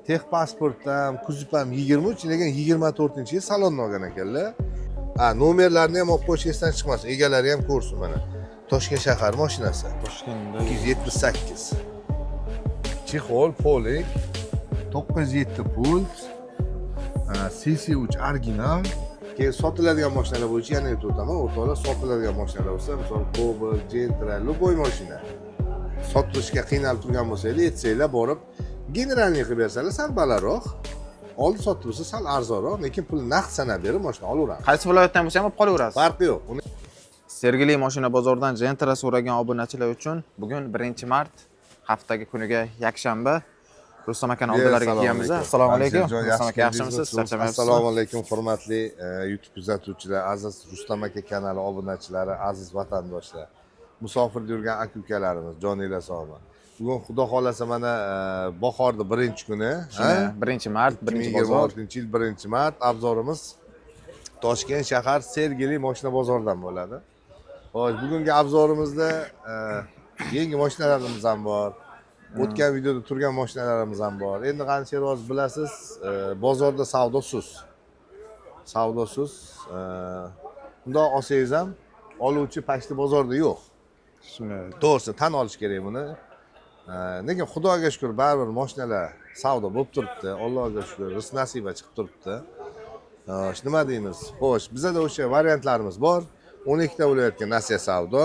Texpasportda ham, kuzib ham 23, lekin 24-yil salonni olgan ekanlar. Nomerlarni ham olib qo'yish esdan chiqmasin. Egalari ham ko'rsin mana. Toshkent shahar mashinasi. Toshkentda 278. Chexol, polik, 907 pult, CC3 original. Keyin sotiladigan mashinalar bo'yicha yana aytib o'taman, o'rtoqlar, sotiladigan mashinalar bo'lsa, misol Cobalt, Gentra, любой mashina. Sotilishga qiynalib turgan bo'lsangiz, aytsanglar borib, generalniy qilib bersalar sal balandroq. Oldi sotib bo'lsa sal arzonroq, lekin pul naqd sanab berib mashina olaveramiz. qaysi viloyatdan bo'lsa ham olib qolaverasiz. Farqi yo'q. Sergeli mashina bozoridan Gentra so'ragan obunachilar uchun bugun 1-mart haftaga kuniga yakshanba Rustam akani oldilariga kelamiz. Assalomu alaykum. Rustam aka, yaxshimisiz? Charchamayapsizmi? Assalomu alaykum, hurmatli YouTube kuzatuvchilar, aziz Rustam aka kanali obunachilari, aziz vatandoshlar. Musofirda yurgan aka-ukalarimiz, joninglar sog'mi. Bugun xudo xolasa mana bahorda 1-kuni, 1-mart, 1-bozor. 2026-yil 1-mart obzorimiz Toshkent shahar Sergeli mashina bozoridan bo'ladi. Xo'sh, bugungi obzorimizda yangi mashinalarimiz ham bor. O'tgan videoda turgan mashinalarimiz ham bor. Endi qancha roz bilasiz, bozorda savdosiz. Savdosiz. Bundoq olsangiz ham oluvchi pashti bozorda yo'q. To'g'risi tan olish kerak buni. Lekin Xudoga shukr, baribir mashinalar savdo bo'lib turibdi. Allohga shukr, rizq nasiba chiqib turibdi. Nima deymiz? Xo'sh, bizda o'sha variantlarimiz bor. 12 ta viloyatga nasiya savdo.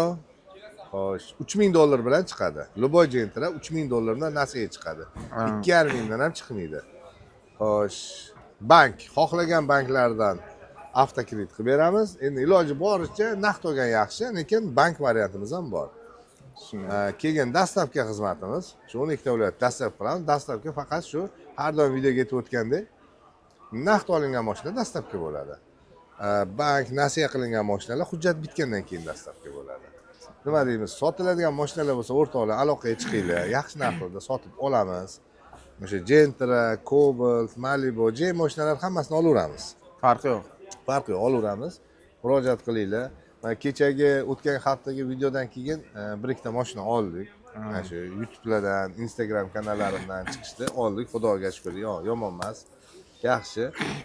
Xo'sh, $3000 bilan chiqadi. Любой Gentra $3000 nasiya chiqadi. 2,5 mingdan ham chiqmaydi. Xo'sh, bank, xohlagan banklardan avtokredit qilib beramiz. Endi iloji boricha naqd olgan yaxshi, lekin bank variantimiz ham bor. Keyin dastavka xizmatimiz. Shu 12 ta viloyat dastavka qilamiz. Dastavka faqat shu har doim videoga aytib o'tgandek naqd olingan mashina dastavka bo'ladi. Bank nasiya qilingan mashinalar hujjat bitgandan keyin dastavka bo'ladi. Nima deymiz? Sotiladigan mashinalar bo'lsa, o'rtoqlar aloqaga chiqinglar. Yaxshi narxlarda sotib olamiz. O'sha Gentra, Cobalt, Malibu, mashinalar hammasini olaveramiz. Farqi yo'q. Farqi yo'q, olaveramiz. Murojaat qilinglar. Mana kechagi o'tgan haftagi videodan keyin bir ikkita mashina oldik. Mana shu YouTube'lardan, Instagram kanallarimdan chiqishdi. Oldik, Xudoga shukr. Yomon emas. Yaxshi,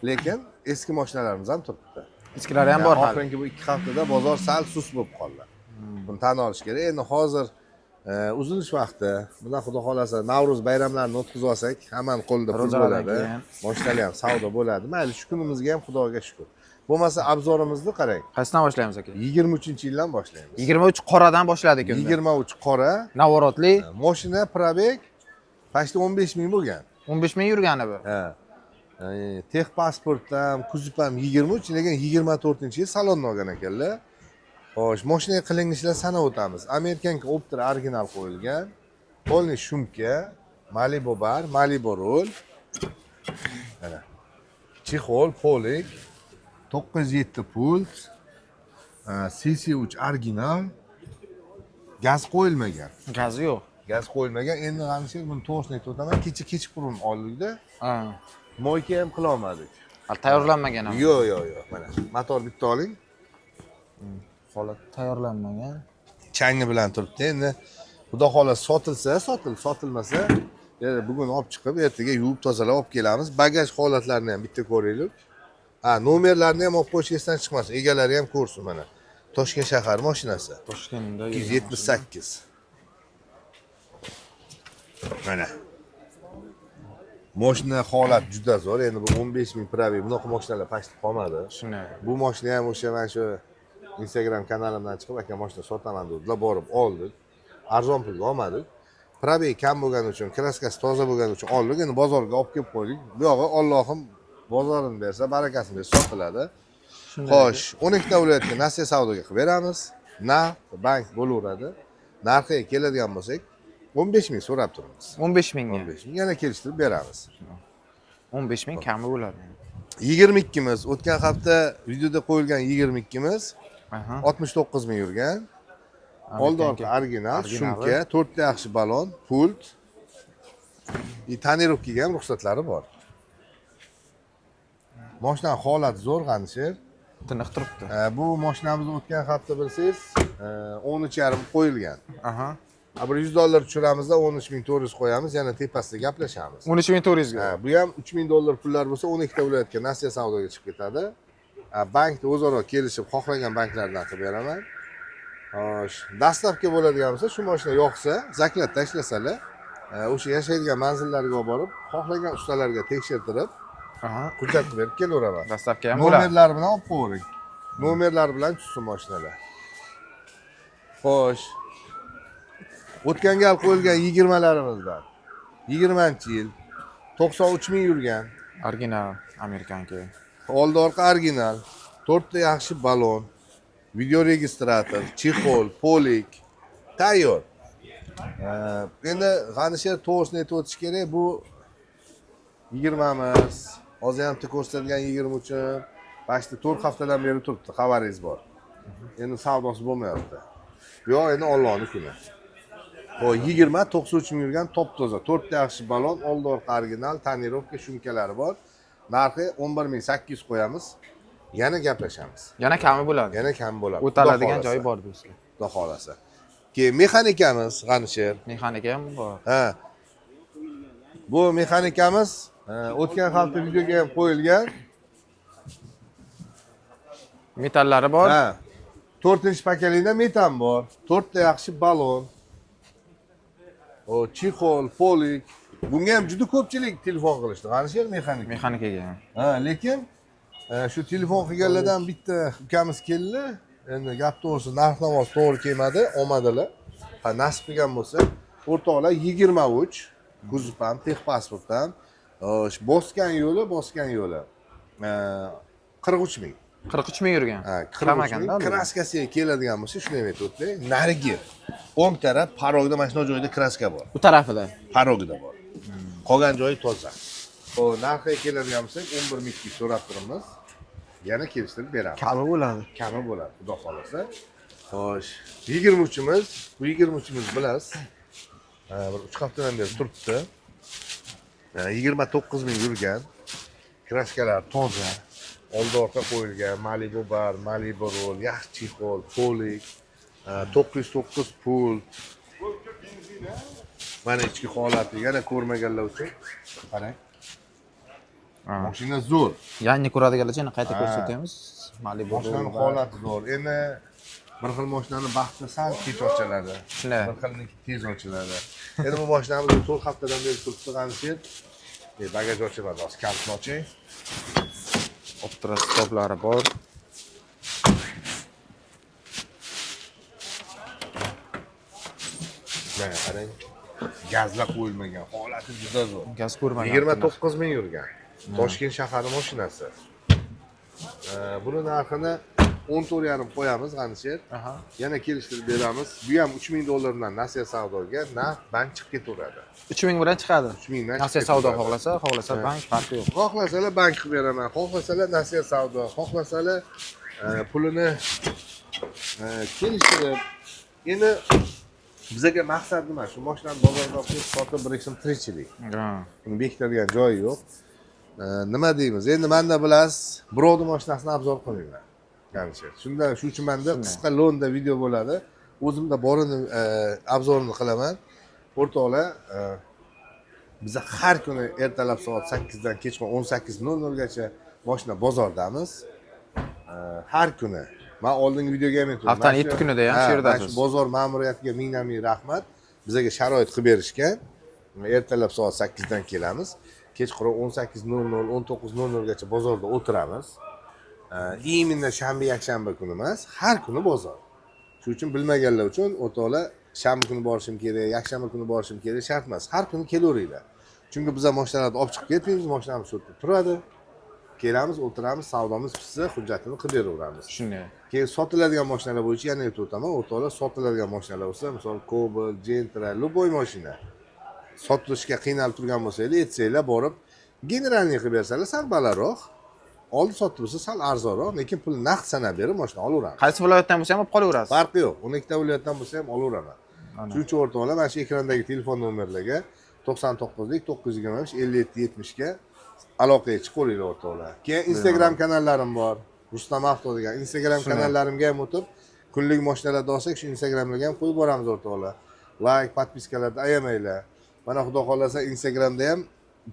lekin eski mashinalarimiz ham turibdi. Eskilari ham bor hali. Oxirgi bu 2 haftada bozor sal sus bo'lib qoldi. Buni tan olish kerak. Endi hozir uzilish vaqti. Bundan xudo xolasa Navro'z bayramlarini o'tkazib olsak, hammani qo'lida pul bo'ladi. Mashinalar ham savdo bo'ladi. Mayli, shu kunimizga ham Xudoga shukr. Bo'lmasa obzorimizni qarang. Qaysidan boshlaymiz aka? 23-yildan boshlaymiz. 23 qoradan boshladik endi. 23 qora. Navorotli. Mashina probeg pashti 15 ming bo'lgan. 15 ming yurgani bu. Ha. Texpasportda ham, kuzib ham 23, lekin 24-yil salonni olgan ekanlar. Xo'sh, mashinaga qilinishlar sanab o'tamiz. Amerikan Optra original qo'yilgan. Polniy shumka, Malibu bar, Malibu rul. Mana. Chexol, polik, 907 pult, CC3 original. Gaz qo'yilmagan. Gazi yo'q. Gaz qo'yilmagan. Endi qancha buni to'g'risini aytib o'taman. Kechqurun oldikda. Moyka ham qila olmadik. Tayyorlanmagan ham. Yo'q. Mana motor bitta oling. Holat tayyorlanmagan. Changi bilan turibdi. Endi xudo xolasa sotilsa, sotilmasa, bugun olib chiqib, ertaga yuvib tozalab olib kelamiz. Bagaj holatlarini ham bitta ko'raylik. Nomerlarni ham olib qo'yish esdan chiqmasin. Egalari ham ko'rsin mana. Toshkent shahar mashinasi. Toshkentda 278. Mana. Mashina holat juda zo'r. Endi bu 15 ming probeg. Bunaqa mashinalar pashti qolmadi. Shunday. Bu mashina ham o'sha mana shu Instagram kanalimdan chiqib, aka mashina sotaman dedilar, borib oldik. Arzon pulga olmadik. Probeg kam bo'lgani uchun, kraskasi toza bo'lgani uchun oldik. Endi bozorga olib kelib qo'ydik. Bu yog'i Allohim bozorini bersa, barakasini bersa sotiladi. Xo'sh, 12 ta viloyatga nasiya savdoga qilib beramiz. Bank bo'laveradi. Narxiga keladigan bo'lsak, 15 ming so'rab turibmiz. 15 mingga. 15 ming yana kelishtirib beramiz. 15 ming kami bo'ladi. 22 miz, o'tgan hafta videoda qo'yilgan 22 miz 69 ming yurgan. Oldi orqa original, shumka, 4 ta yaxshi balon, pult. Tonirovkaga ham ruxsatlari bor. Mashina holati zo'r qancha. Tiniq turibdi. Bu mashinamizni o'tgan hafta bilsangiz, 13,5 qo'yilgan. Bir 100 dollar tushiramiz-da 13.400 qo'yamiz, yana tepasida gaplashamiz. 13.400 ga. Bu ham 3.000 dollar pullar bo'lsa 12 ta viloyatga nasiya savdoga chiqib ketadi. Bankda o'zaro kelishib xohlagan banklardan qilib beraman. Xo'sh, dastlabki bo'ladigan bo'lsa, shu mashina yoqsa, zakat tashlasalar, o'sha yashaydigan manzillariga olib borib, xohlagan ustalarga tekshirtirib, hujjat berib kelaveraman. Dastlabki ham bo'ladi. Nomerlar bilan olib qo'ying. Nomerlar bilan tushsin mashinalar. Xo'sh. O'tgan gal qo'yilgan 20larimizdan 20-yil 93 ming yurgan. Original Amerikanki. Oldi orqa original, 4 ta yaxshi balon, video registrator, chexol, polik, tayyor. Endi g'anisher to'g'risini aytib o'tish kerak, bu 20miz, hozir ham ko'rsatilgan 20 uchun, başta 4 haftadan beri turibdi, xabaringiz bor. Endi savdosi bo'lmayapti. Yo'q, endi Allohning kuni. O 20 93 ming yurgan top toza, 4 ta yaxshi balon, oldi orqa original, tonirovka shumkalari bor. Narxi 11.800 qo'yamiz. Yana gaplashamiz. Yana kami bo'ladi. Yana kam bo'ladi. O'taladigan joyi bor do'stlar. Xudo xolasa. Keyin mexanikamiz G'anisher. Mexanika ham bor. Ha. Bu mexanikamiz o'tgan hafta videoga ham qo'yilgan. Metallari bor. Ha. 4-pakelikda metan bor. 4 ta yaxshi balon. O chexol, polik. Bunga ham juda ko'pchilik telefon qilishdi. G'anisher mexanika. Mexanikaga. Ha, lekin shu telefon qilganlardan bitta ukamiz keldi. Endi gap to'g'risi narx-navoz to'g'ri kelmadi, olmadilar. Ha, nasib qilgan bo'lsa, o'rtoqlar 23, kuzov ham, texpasport ham, bosgan yo'li 43 ming. 43 ming yurgan. Ha, 43 ming. Kraskasiga keladigan bo'lsa, shuni ham aytib o'tay. Narigi o'ng taraf parogda mana shu joyda kraska bor. Bu tarafida. Parogda bor. Qolgan joyi toza. O narxiga keladigan bo'lsak 11.200 so'rab turibmiz. Yana kelishtirib beramiz. Kami bo'ladi. Kami bo'ladi, xudo xolasa. Xo'sh, 23imiz, bu 23imiz bilasiz. Bir 3 haftadan beri turibdi. 29 ming yurgan. Kraskalar toza. Oldi orqa qo'yilgan, Malibu bar, Malibu roll, yaxshi chexol, polik, 909 pul. Mana ichki holati yana ko'rmaganlar uchun qarang. Mashina zo'r. Yangi ko'radiganlar uchun qayta ko'rsatamiz. Malibu Mashinaning holati zo'r. Endi bir xil mashinani baxti sal kech ochiladi. Bir xilniki tez ochiladi. Endi bu mashinamiz 4 haftadan beri turibdi G'anisher. Bagaj ochiladi, hozir kaltni oching. Optra stoplari bor. Mana qarang. Gazlar qo'yilmagan, holati juda zo'r. Gaz ko'rmagan. 29 ming yurgan. Toshkent shahari mashinasi. Buni narxini 14.5 qo'yamiz G'anisher. Yana kelishtirib beramiz. Bu ham 3000 dollardan nasiya savdoga, bank chiqib ketaveradi. 3000 bilan chiqadi. 3000 dan. Nasiya savdo xohlasa bank farqi yo'q. Xohlasalar bank qilib beraman, xohlasalar nasiya savdo, xohlasalar pulini kelishtirib. Endi bizga maqsad nima? Shu mashinani bozorga olib kelib sotib biriksin tirikchilik. Buni bekitadigan joyi yo'q. Nima deymiz? Endi menda bilasiz, birovning mashinasini obzor qilmayman. G'anisher. Shunda shu uchun menda qisqa lo'nda video bo'ladi. O'zimda borini obzorini qilaman. O'rtoqlar, biz har kuni ertalab soat 8 dan kechqurun 18:00 gacha mashina bozordamiz. Har kuni. Men oldingi videoga ham aytdim. Haftaning 7 kunida ham shu yerdasiz. Bozor ma'muriyatiga ming rahmat. Bizga sharoit qilib berishgan. Ertalab soat 8 dan kelamiz. Kechqurun 18:00, 19:00 gacha bozorda o'tiramiz. Imенно shanba, yakshanba kuni emas, har kuni bozor. Shuning uchun bilmaganlar uchun o'rtoqlar, shanba kuni borishim kerak, yakshanba kuni borishim kerak shart emas. Har kuni kelaveringlar. Chunki biz mashinalarni olib chiqib ketmaymiz, mashinamiz shu yerda turadi. Kelamiz, o'tiramiz, savdomiz pishsa, hujjatini qilib beraveramiz. Shunday. Keyin sotiladigan mashinalar bo'yicha yana aytib o'taman, o'rtoqlar, sotiladigan mashinalar bo'lsa, misol Cobalt, Gentra, любой mashina sotilishga qiynalib turgan bo'lsanglar, aytsanglar, borib generalniy qilib bersalar, sal balandroq, oldi sotib bo'lsa sal arzonroq, lekin pulni naqd sanab berib mashina olaveramiz. Qaysi viloyatdan bo'lsa ham olib qolaverasiz. Farqi yo'q. 12 ta viloyatdan bo'lsa ham olaveraman. Shuning uchun o'rtoqlar, mana shu ekrandagi telefon nomerlarga 99lik 925 57 70 ga aloqaga chiqib qo'yinglar o'rtoqlar. Keyin Instagram kanallarim bor. Rustam Avto degan Instagram kanallarimga ham o'tib, kunlik mashinalarni olsak, shu Instagramga ham qo'yib boramiz o'rtoqlar. like, podpiskalarni ayamanglar. Mana xudo xolasa Instagramda ham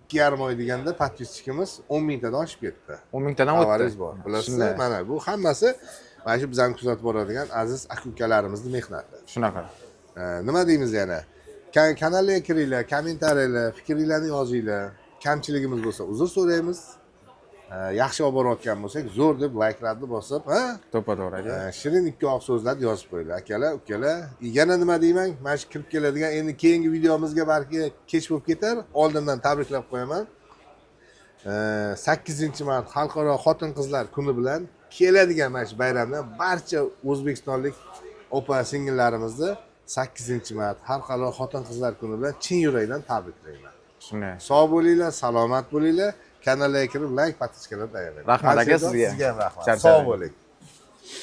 2,5 oy deganda podpischikimiz 10 mingtadan oshib ketdi. 10 mingtadan o'tdi. Xabaringiz bor. Bilasizmi? Mana bu hammasi mana shu bizani kuzatib boradigan aziz aka-ukalarimizning mehnati. Shunaqa. Nima deymiz yana? Kanalga kiringlar, kommentariyalar, fikringizni yozinglar. Kamchiligimiz bo'lsa uzr so'raymiz. Yaxshi olib borayotgan bo'lsak, zo'r deb likelarni bosib, To'g'ri aka. shirin ikki oq so'zlarni yozib qo'yinglar. Akalar, ukalar. Yana nima deyman? Mana shu kirib keladigan endi keyingi videomizga balki kech bo'lib ketar. Oldindan tabriklab qo'yaman. 8-mart Xalqaro xotin-qizlar kuni bilan keladigan mana shu bayramda barcha o'zbekistonlik opa-singillarimizni 8-mart Xalqaro xotin-qizlar kuni bilan chin yurakdan tabriklayman. Shunday. Sog' bo'linglar, salomat bo'linglar. Kanalga kirib like, podpiskalarni ayamang. Rahmat aka sizga. Sizga ham rahmat. Charcharing. Sog' bo'ling.